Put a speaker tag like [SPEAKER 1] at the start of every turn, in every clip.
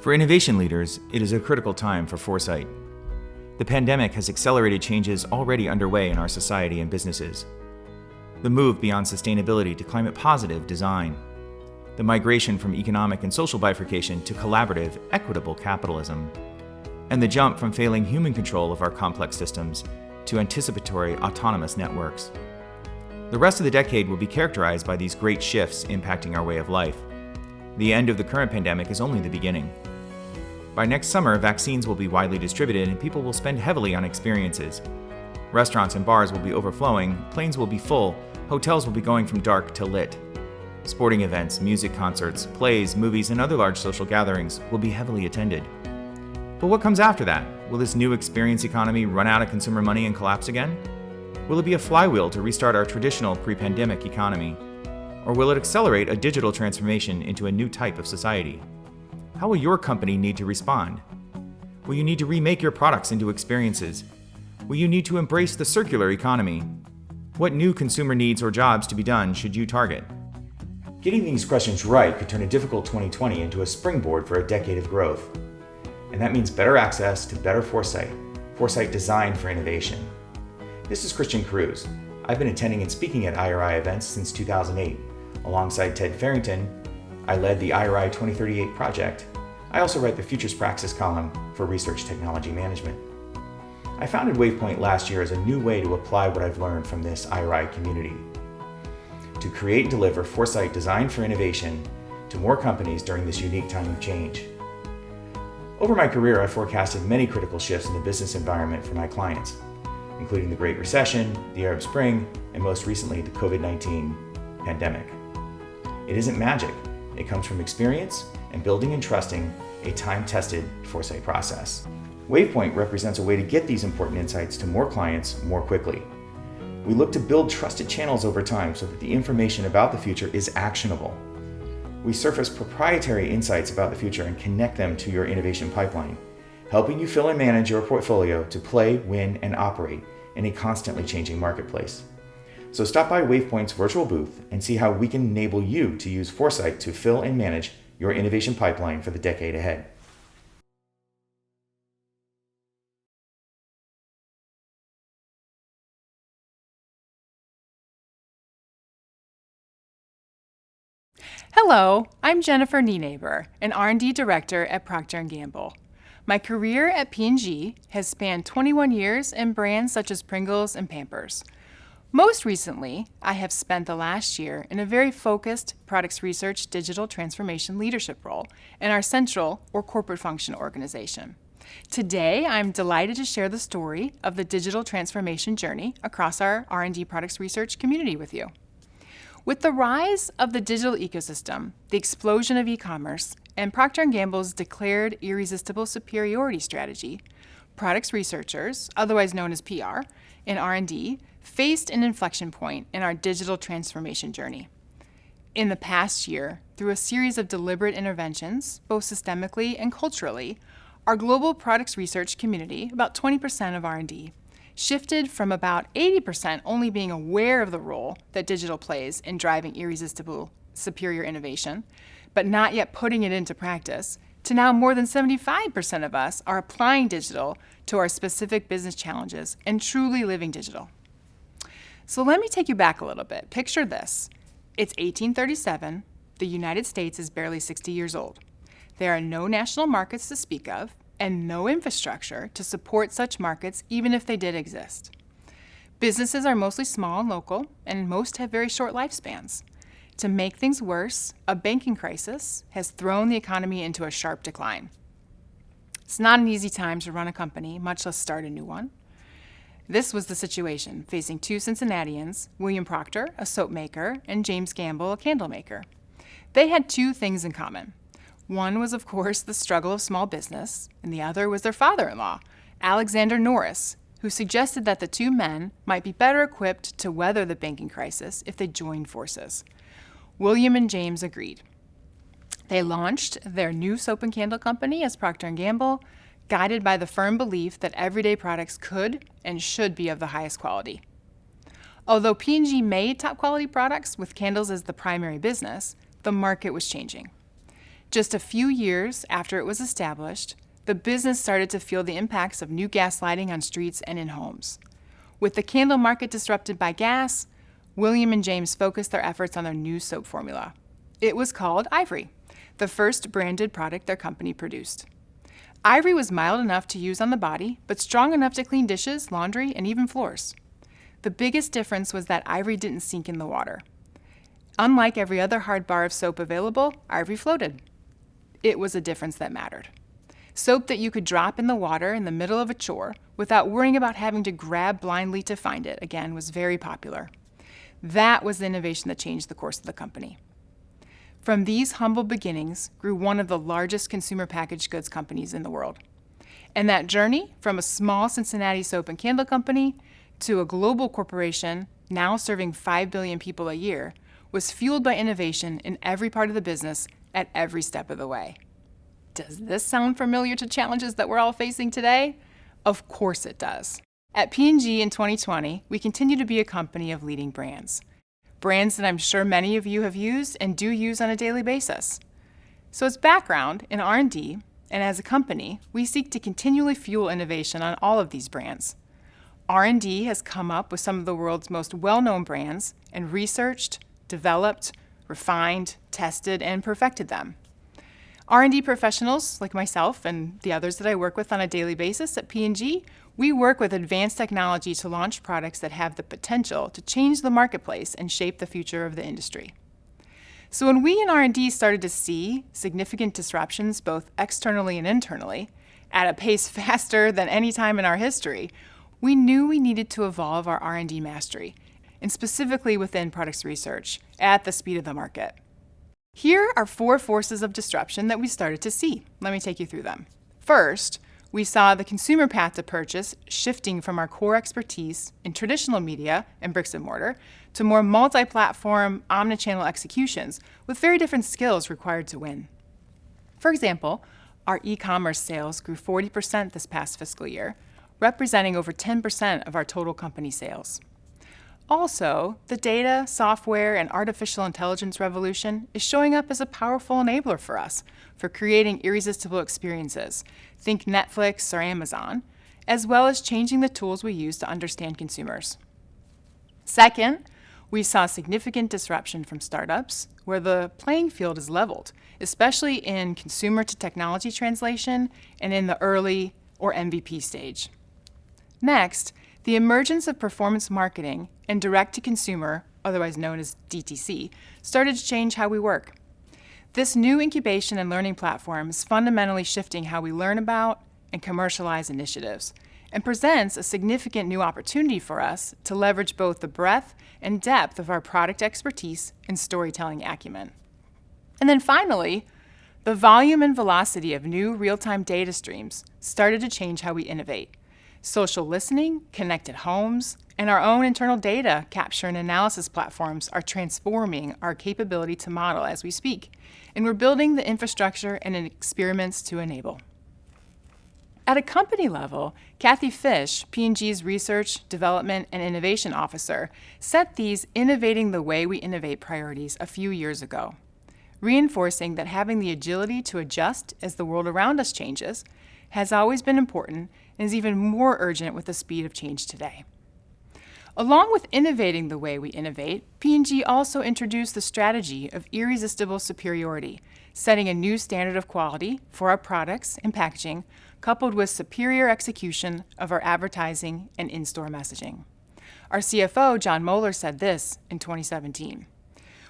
[SPEAKER 1] For innovation leaders, it is a critical time for foresight. The pandemic has accelerated changes already underway in our society and businesses. The move beyond sustainability to climate-positive design. The migration from economic and social bifurcation to collaborative, equitable capitalism. And the jump from failing human control of our complex systems to anticipatory autonomous networks. The rest of the decade will be characterized by these great shifts impacting our way of life. The end of the current pandemic is only the beginning. By next summer, vaccines will be widely distributed and people will spend heavily on experiences. Restaurants and bars will be overflowing, planes will be full, hotels will be going from dark to lit. Sporting events, music concerts, plays, movies, and other large social gatherings will be heavily attended. But what comes after that? Will this new experience economy run out of consumer money and collapse again? Will it be a flywheel to restart our traditional pre-pandemic economy? Or will it accelerate a digital transformation into a new type of society? How will your company need to respond? Will you need to remake your products into experiences? Will you need to embrace the circular economy? What new consumer needs or jobs to be done should you target? Getting these questions right could turn a difficult 2020 into a springboard for a decade of growth. And that means better access to better foresight designed for innovation. This is Christian Cruz. I've been attending and speaking at IRI events since 2008. Alongside Ted Farrington, I led the IRI 2038 project. I also write the Futures Praxis column for Research Technology Management. I founded Wavepoint last year as a new way to apply what I've learned from this IRI community, to create and deliver foresight designed for innovation to more companies during this unique time of change. Over my career, I've forecasted many critical shifts in the business environment for my clients, including the Great Recession, the Arab Spring, and most recently, the COVID-19 pandemic. It isn't magic. It comes from experience and building and trusting a time-tested foresight process. Wavepoint represents a way to get these important insights to more clients more quickly. We look to build trusted channels over time so that the information about the future is actionable. We surface proprietary insights about the future and connect them to your innovation pipeline, helping you fill and manage your portfolio to play, win, and operate in a constantly changing marketplace. So stop by Wavepoint's virtual booth and see how we can enable you to use foresight to fill and manage your innovation pipeline for the decade ahead.
[SPEAKER 2] Hello, I'm Jennifer Nienaber, an R&D Director at Procter & Gamble. My career at P&G has spanned 21 years in brands such as Pringles and Pampers. Most recently, I have spent the last year in a very focused products research digital transformation leadership role in our central or corporate function organization. Today, I'm delighted to share the story of the digital transformation journey across our R&D Products Research community with you. With the rise of the digital ecosystem, the explosion of e-commerce, and Procter & Gamble's declared irresistible superiority strategy, products researchers, otherwise known as PR, in R&D, faced an inflection point in our digital transformation journey. In the past year, through a series of deliberate interventions, both systemically and culturally, our global products research community, about 20% of R&D, shifted from about 80% only being aware of the role that digital plays in driving irresistible superior innovation, but not yet putting it into practice, to now more than 75% of us are applying digital to our specific business challenges and truly living digital. So let me take you back a little bit. Picture this. It's 1837. The United States is barely 60 years old. There are no national markets to speak of and no infrastructure to support such markets even if they did exist. Businesses are mostly small and local, and most have very short lifespans. To make things worse, a banking crisis has thrown the economy into a sharp decline. It's not an easy time to run a company, much less start a new one. This was the situation facing two Cincinnatians, William Procter, a soap maker, and James Gamble, a candle maker. They had two things in common. One was, of course, the struggle of small business, and the other was their father-in-law, Alexander Norris, who suggested that the two men might be better equipped to weather the banking crisis if they joined forces. William and James agreed. They launched their new soap and candle company as Procter & Gamble, guided by the firm belief that everyday products could and should be of the highest quality. Although P&G made top quality products with candles as the primary business, the market was changing. Just a few years after it was established, the business started to feel the impacts of new gas lighting on streets and in homes. With the candle market disrupted by gas, William and James focused their efforts on their new soap formula. It was called Ivory, the first branded product their company produced. Ivory was mild enough to use on the body, but strong enough to clean dishes, laundry, and even floors. The biggest difference was that Ivory didn't sink in the water. Unlike every other hard bar of soap available, Ivory floated. It was a difference that mattered. Soap that you could drop in the water in the middle of a chore without worrying about having to grab blindly to find it, again, was very popular. That was the innovation that changed the course of the company. From these humble beginnings grew one of the largest consumer packaged goods companies in the world. And that journey from a small Cincinnati soap and candle company to a global corporation now serving 5 billion people a year was fueled by innovation in every part of the business at every step of the way. Does this sound familiar to challenges that we're all facing today? Of course it does. At P&G in 2020, we continue to be a company of leading brands. Brands that I'm sure many of you have used and do use on a daily basis. So as background in R&D, and as a company, we seek to continually fuel innovation on all of these brands. R&D has come up with some of the world's most well-known brands and researched, developed, refined, tested, and perfected them. R&D professionals like myself and the others that I work with on a daily basis at P&G, we work with advanced technology to launch products that have the potential to change the marketplace and shape the future of the industry. So when we in R&D started to see significant disruptions both externally and internally, at a pace faster than any time in our history, we knew we needed to evolve our R&D mastery, and specifically within products research, at the speed of the market. Here are 4 forces of disruption that we started to see. Let me take you through them. First, we saw the consumer path to purchase shifting from our core expertise in traditional media and bricks and mortar to more multi-platform, omnichannel executions with very different skills required to win. For example, our e-commerce sales grew 40% this past fiscal year, representing over 10% of our total company sales. Also, the data, software, and artificial intelligence revolution is showing up as a powerful enabler for us for creating irresistible experiences, think Netflix or Amazon, as well as changing the tools we use to understand consumers. Second, we saw significant disruption from startups where the playing field is leveled, especially in consumer to technology translation and in the early or MVP stage. Next, the emergence of performance marketing and direct-to-consumer, otherwise known as DTC, started to change how we work. This new incubation and learning platform is fundamentally shifting how we learn about and commercialize initiatives, and presents a significant new opportunity for us to leverage both the breadth and depth of our product expertise and storytelling acumen. And then finally, the volume and velocity of new real-time data streams started to change how we innovate. Social listening, connected homes, and our own internal data capture and analysis platforms are transforming our capability to model as we speak, and we're building the infrastructure and experiments to enable. At a company level, Kathy Fish, P&G's Research, Development, and Innovation Officer, set these innovating the way we innovate priorities a few years ago, reinforcing that having the agility to adjust as the world around us changes has always been important and is even more urgent with the speed of change today. Along with innovating the way we innovate, P&G also introduced the strategy of irresistible superiority, setting a new standard of quality for our products and packaging, coupled with superior execution of our advertising and in-store messaging. Our CFO, John Moeller, said this in 2017.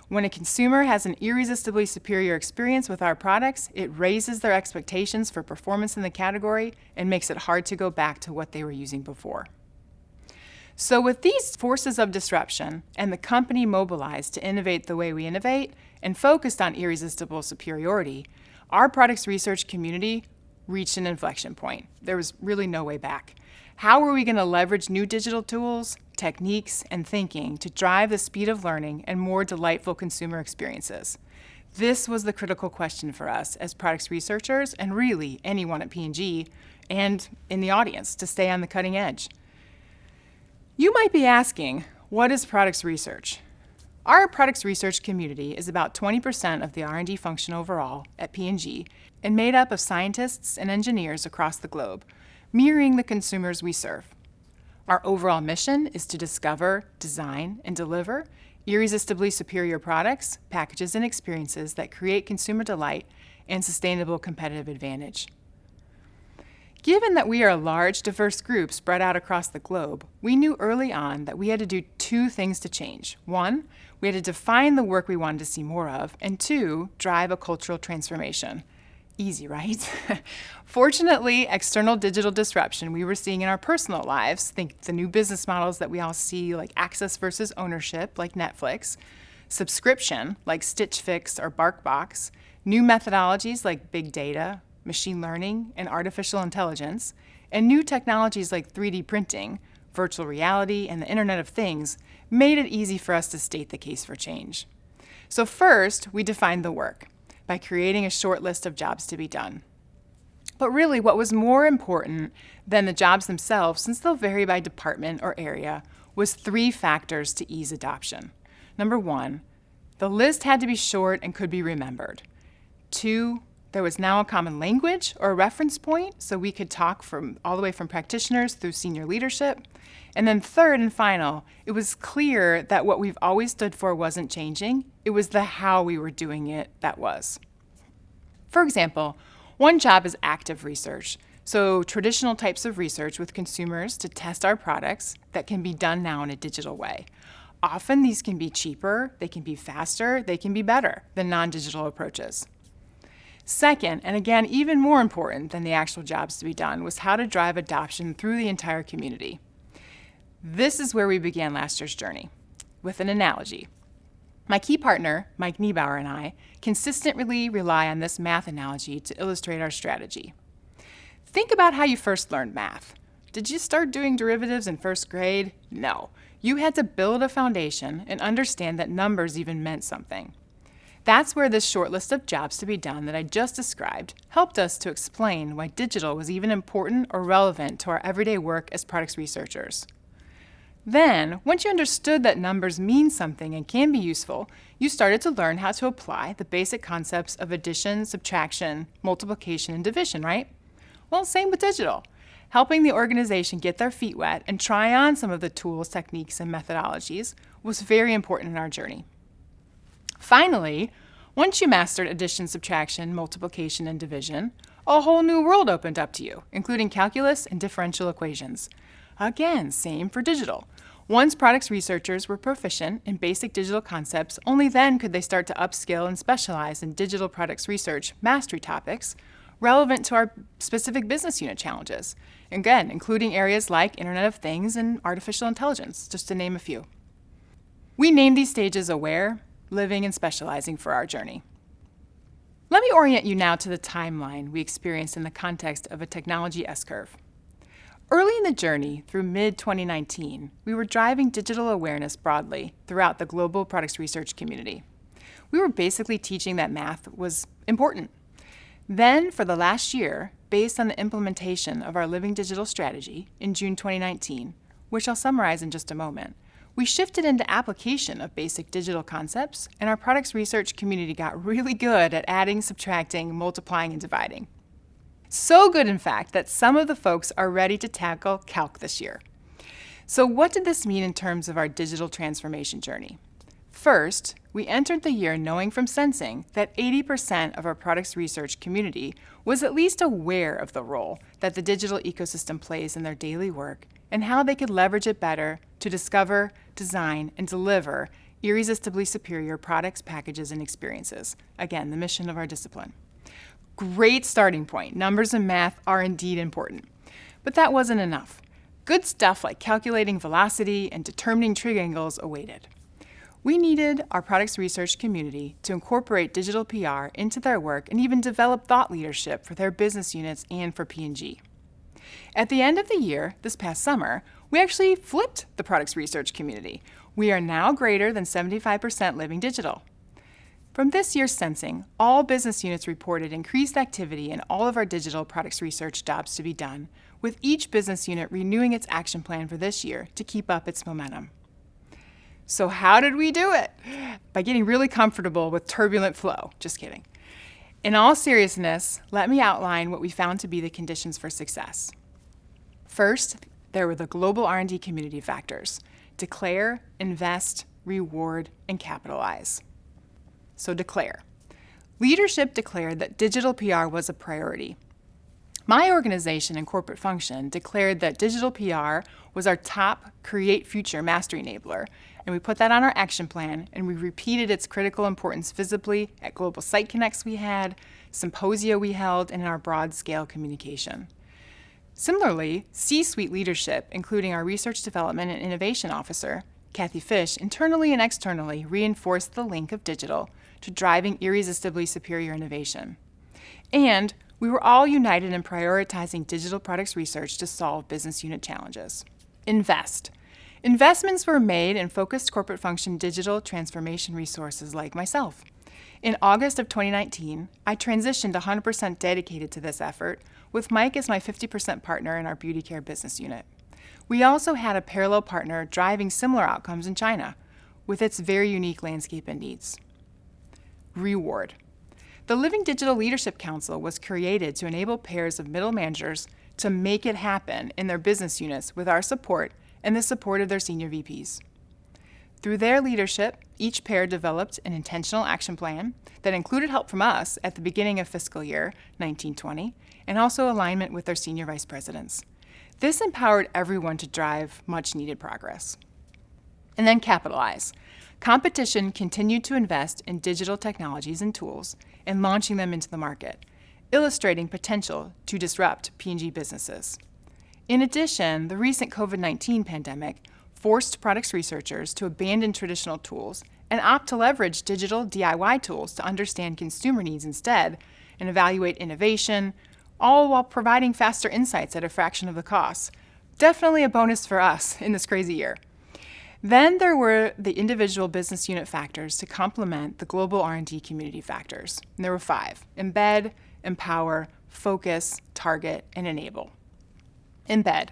[SPEAKER 2] When a consumer has an irresistibly superior experience with our products, it raises their expectations for performance in the category and makes it hard to go back to what they were using before. So with these forces of disruption and the company mobilized to innovate the way we innovate and focused on irresistible superiority, our products research community reached an inflection point. There was really no way back. How are we going to leverage new digital tools, techniques, and thinking to drive the speed of learning and more delightful consumer experiences? This was the critical question for us as products researchers and really anyone at P&G and in the audience to stay on the cutting edge. You might be asking, what is products research? Our products research community is about 20% of the R&D function overall at P&G and made up of scientists and engineers across the globe, mirroring the consumers we serve. Our overall mission is to discover, design, and deliver irresistibly superior products, packages, and experiences that create consumer delight and sustainable competitive advantage. Given that we are a large, diverse group spread out across the globe, we knew early on that we had to do two things to change. One, we had to define the work we wanted to see more of, and two, drive a cultural transformation. Easy, right? Fortunately, external digital disruption we were seeing in our personal lives, think the new business models that we all see, like access versus ownership, like Netflix, subscription, like Stitch Fix or BarkBox, new methodologies like big data, machine learning, and artificial intelligence, and new technologies like 3D printing, virtual reality, and the Internet of Things made it easy for us to state the case for change. So first, we defined the work by creating a short list of jobs to be done. But really, what was more important than the jobs themselves, since they'll vary by department or area, was three factors to ease adoption. Number one, the list had to be short and could be remembered. Two, there was now a common language or a reference point, so we could talk from all the way from practitioners through senior leadership. And then third and final, it was clear that what we've always stood for wasn't changing. It was the how we were doing it that was. For example, one job is active research, so traditional types of research with consumers to test our products that can be done now in a digital way. Often these can be cheaper, they can be faster, they can be better than non-digital approaches. Second, and again even more important than the actual jobs to be done, was how to drive adoption through the entire community. This is where we began last year's journey, with an analogy. My key partner, Mike Nienaber, and I consistently rely on this math analogy to illustrate our strategy. Think about how you first learned math. Did you start doing derivatives in first grade? No. You had to build a foundation and understand that numbers even meant something. That's where this short list of jobs to be done that I just described helped us to explain why digital was even important or relevant to our everyday work as products researchers. Then, once you understood that numbers mean something and can be useful, you started to learn how to apply the basic concepts of addition, subtraction, multiplication, and division, right? Well, same with digital. Helping the organization get their feet wet and try on some of the tools, techniques, and methodologies was very important in our journey. Finally, once you mastered addition, subtraction, multiplication, and division, a whole new world opened up to you, including calculus and differential equations. Again, same for digital. Once products researchers were proficient in basic digital concepts, only then could they start to upskill and specialize in digital products research mastery topics relevant to our specific business unit challenges. Again, including areas like Internet of Things and artificial intelligence, just to name a few. We named these stages aware, living, and specializing for our journey. Let me orient you now to the timeline we experienced in the context of a technology S-curve. Early in the journey, through mid-2019, we were driving digital awareness broadly throughout the global products research community. We were basically teaching that math was important. Then, for the last year, based on the implementation of our Living Digital strategy in June 2019, which I'll summarize in just a moment, we shifted into application of basic digital concepts, and our products research community got really good at adding, subtracting, multiplying, and dividing. So good, in fact, that some of the folks are ready to tackle calc this year. So what did this mean in terms of our digital transformation journey? First, we entered the year knowing from sensing that 80% of our products research community was at least aware of the role that the digital ecosystem plays in their daily work and how they could leverage it better to discover, design, and deliver irresistibly superior products, packages, and experiences. Again, the mission of our discipline. Great starting point. Numbers and math are indeed important. But that wasn't enough. Good stuff like calculating velocity and determining trig angles awaited. We needed our products research community to incorporate digital PR into their work and even develop thought leadership for their business units and for P&G. At the end of the year, this past summer, we actually flipped the products research community. We are now greater than 75% living digital. From this year's sensing, all business units reported increased activity in all of our digital products research jobs to be done, with each business unit renewing its action plan for this year to keep up its momentum. So how did we do it? By getting really comfortable with turbulent flow. Just kidding. In all seriousness, let me outline what we found to be the conditions for success. First, there were the global R&D community factors: declare, invest, reward, and capitalize. So declare. Leadership declared that digital PR was a priority. My organization and corporate function declared that digital PR was our top create future mastery enabler, and we put that on our action plan, and we repeated its critical importance visibly at global site connects we had, symposia we held, and in our broad scale communication. Similarly, C-suite leadership, including our Research Development and Innovation Officer, Kathy Fish, internally and externally reinforced the link of digital to driving irresistibly superior innovation. And we were all united in prioritizing digital products research to solve business unit challenges. Invest. Investments were made in focused corporate function digital transformation resources like myself. In August of 2019, I transitioned 100% dedicated to this effort, with Mike as my 50% partner in our beauty care business unit. We also had a parallel partner driving similar outcomes in China, with its very unique landscape and needs. Reward. The Living Digital Leadership Council was created to enable pairs of middle managers to make it happen in their business units with our support and the support of their senior VPs. Through their leadership, each pair developed an intentional action plan that included help from us at the beginning of fiscal year 1920 and also alignment with their senior vice presidents. This empowered everyone to drive much needed progress. And then capitalize. Competition continued to invest in digital technologies and tools and launching them into the market, illustrating potential to disrupt P&G businesses. In addition, the recent COVID-19 pandemic forced products researchers to abandon traditional tools and opt to leverage digital DIY tools to understand consumer needs instead and evaluate innovation, all while providing faster insights at a fraction of the cost. Definitely a bonus for us in this crazy year. Then there were the individual business unit factors to complement the global R&D community factors. And there were 5: embed, empower, focus, target, and enable. Embed.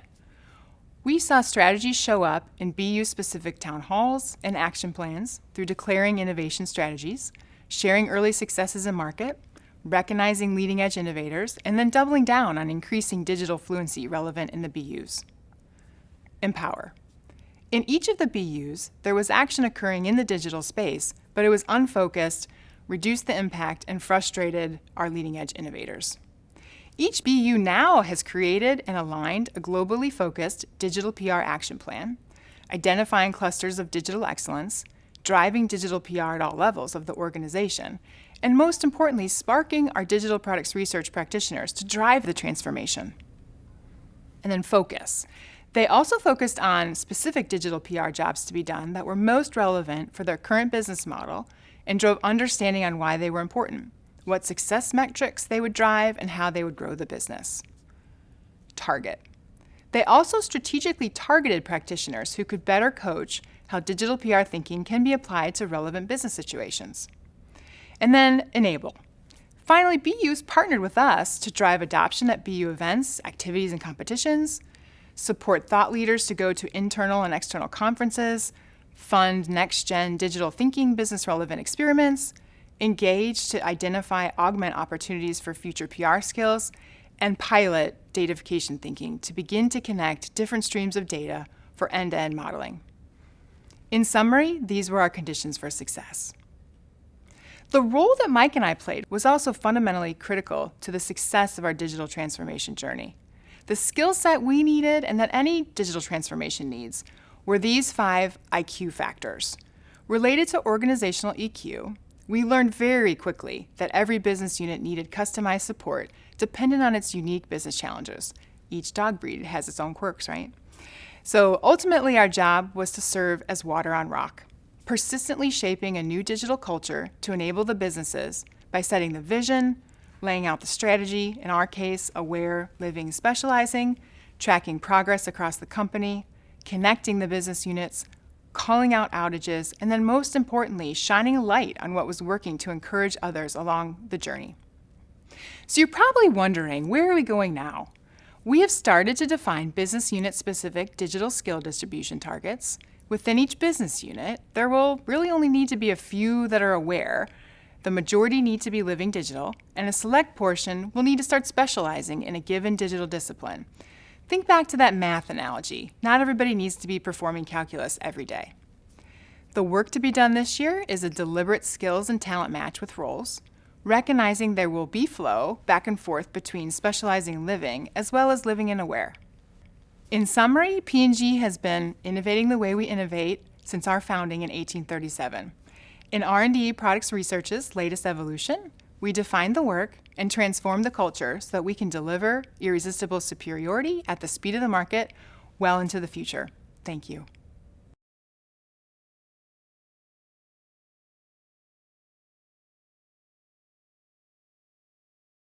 [SPEAKER 2] We saw strategies show up in BU-specific town halls and action plans through declaring innovation strategies, sharing early successes in market, recognizing leading-edge innovators, and then doubling down on increasing digital fluency relevant in the BUs. Empower. In each of the BUs, there was action occurring in the digital space, but it was unfocused, reduced the impact, and frustrated our leading-edge innovators. Each BU now has created and aligned a globally focused digital PR action plan, identifying clusters of digital excellence, driving digital PR at all levels of the organization, and most importantly, sparking our digital products research practitioners to drive the transformation. And then focus. They also focused on specific digital PR jobs to be done that were most relevant for their current business model and drove understanding on why they were important, what success metrics they would drive, and how they would grow the business. Target. They also strategically targeted practitioners who could better coach how digital PR thinking can be applied to relevant business situations. And then enable. Finally, BUs partnered with us to drive adoption at BU events, activities, and competitions, support thought leaders to go to internal and external conferences, fund next-gen digital thinking business-relevant experiments, engage to identify augment opportunities for future PR skills, and pilot datafication thinking to begin to connect different streams of data for end-to-end modeling. In summary, these were our conditions for success. The role that Mike and I played was also fundamentally critical to the success of our digital transformation journey. The skill set we needed and that any digital transformation needs were these 5 IQ factors. Related to organizational EQ, we learned very quickly that every business unit needed customized support dependent on its unique business challenges. Each dog breed has its own quirks, right? So ultimately, our job was to serve as water on rock, persistently shaping a new digital culture to enable the businesses by setting the vision, laying out the strategy, in our case, aware, living, specializing, tracking progress across the company, connecting the business units, calling out outages, and then most importantly, shining a light on what was working to encourage others along the journey. So you're probably wondering, where are we going now? We have started to define business unit-specific digital skill distribution targets. Within each business unit, there will really only need to be a few that are aware. The majority need to be living digital, and a select portion will need to start specializing in a given digital discipline. Think back to that math analogy. Not everybody needs to be performing calculus every day. The work to be done this year is a deliberate skills and talent match with roles, recognizing there will be flow back and forth between specializing and living, as well as living and aware. In summary, P&G has been innovating the way we innovate since our founding in 1837. In R&D Products Research's latest evolution, we define the work and transform the culture so that we can deliver irresistible superiority at the speed of the market well into the future. Thank you.